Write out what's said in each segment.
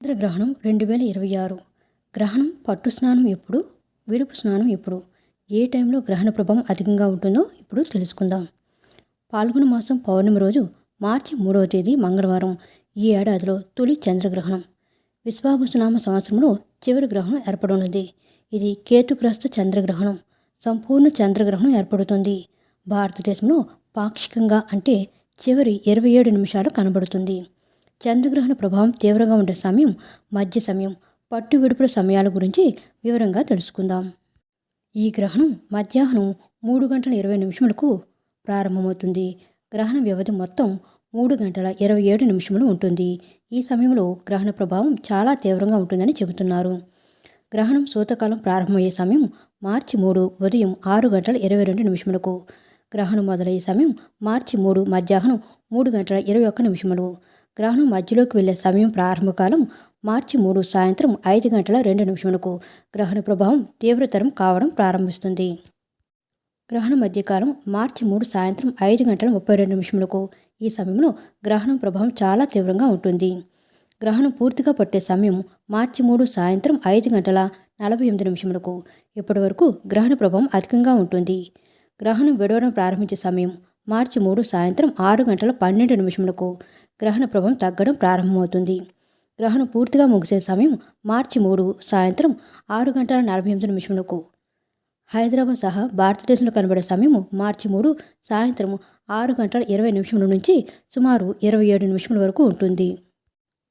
చంద్రగ్రహణం 2026. గ్రహణం పట్టు స్నానం ఎప్పుడు, విడుపు స్నానం ఎప్పుడు, ఏ టైంలో గ్రహణ ప్రభావం అధికంగా ఉంటుందో ఇప్పుడు తెలుసుకుందాం. పాల్గొన మాసం పౌర్ణమి రోజు మార్చి 3వ తేదీ మంగళవారం ఈ ఏడాదిలో తొలి చంద్రగ్రహణం. విశ్వావసునామ సంవత్సరంలో చివరి గ్రహణం ఏర్పడనుంది. ఇది కేతుగ్రస్త చంద్రగ్రహణం. సంపూర్ణ చంద్రగ్రహణం ఏర్పడుతుంది. భారతదేశంలో పాక్షికంగా అంటే చివరి 27 నిమిషాలు కనబడుతుంది. చంద్రగ్రహణ ప్రభావం తీవ్రంగా ఉండే సమయం మధ్య సమయం, పట్టు విడుపుల సమయాల గురించి వివరంగా తెలుసుకుందాం. ఈ గ్రహణం మధ్యాహ్నం 3:20 ప్రారంభమవుతుంది. గ్రహణ వ్యవధి మొత్తం 3:27 ఉంటుంది. ఈ సమయంలో గ్రహణ ప్రభావం చాలా తీవ్రంగా ఉంటుందని చెబుతున్నారు. గ్రహణం సూతకాలం ప్రారంభమయ్యే సమయం మార్చి 3 ఉదయం 6:22. గ్రహణం మొదలయ్యే సమయం మార్చి 3 మధ్యాహ్నం 3:21. గ్రహణం మధ్యలోకి వెళ్లే సమయం ప్రారంభకాలం మార్చి 3 సాయంత్రం 5:02. గ్రహణ ప్రభావం తీవ్రతరం కావడం ప్రారంభిస్తుంది. గ్రహణ మధ్యకాలం మార్చి 3 సాయంత్రం 5:32. ఈ సమయంలో గ్రహణం ప్రభావం చాలా తీవ్రంగా ఉంటుంది. గ్రహణం పూర్తిగా పట్టే సమయం మార్చి 3 సాయంత్రం 5:48. ఇప్పటి వరకు గ్రహణ ప్రభావం అధికంగా ఉంటుంది. గ్రహణం విడవడం ప్రారంభించే సమయం మార్చి 3 సాయంత్రం 6:12. గ్రహణ ప్రభావం తగ్గడం ప్రారంభమవుతుంది. గ్రహణం పూర్తిగా ముగిసే సమయం మార్చి 3 సాయంత్రం 6:48. హైదరాబాద్ సహా భారతదేశంలో కనబడే సమయం మార్చి 3 సాయంత్రం 6:20 నుంచి సుమారు 27 వరకు ఉంటుంది.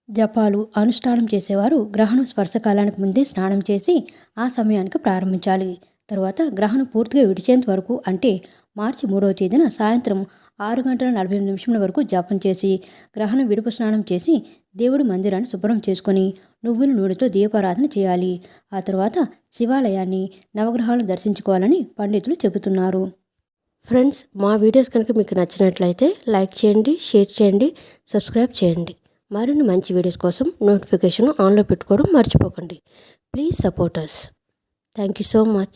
జపాలు, అనుష్ఠానం చేసేవారు గ్రహణం స్పర్శకాలానికి ముందే స్నానం చేసి ఆ సమయానికి ప్రారంభించాలి. తరువాత గ్రహణం పూర్తిగా విడిచేంత వరకు అంటే మార్చి 3వ తేదీన సాయంత్రం 6:48 వరకు జపం చేసి గ్రహణం విడుపు స్నానం చేసి దేవుడి మందిరాన్ని శుభ్రం చేసుకొని నువ్వుల నూనెతో దీపారాధన చేయాలి. ఆ తర్వాత శివాలయాన్ని, నవగ్రహాలను దర్శించుకోవాలని పండితులు చెబుతున్నారు. ఫ్రెండ్స్, మా వీడియోస్ కనుక మీకు నచ్చినట్లయితే లైక్ చేయండి, షేర్ చేయండి, సబ్స్క్రైబ్ చేయండి. మరిన్ని మంచి వీడియోస్ కోసం నోటిఫికేషన్ ఆన్లో పెట్టుకోవడం మర్చిపోకండి. Please support us. Thank you so much.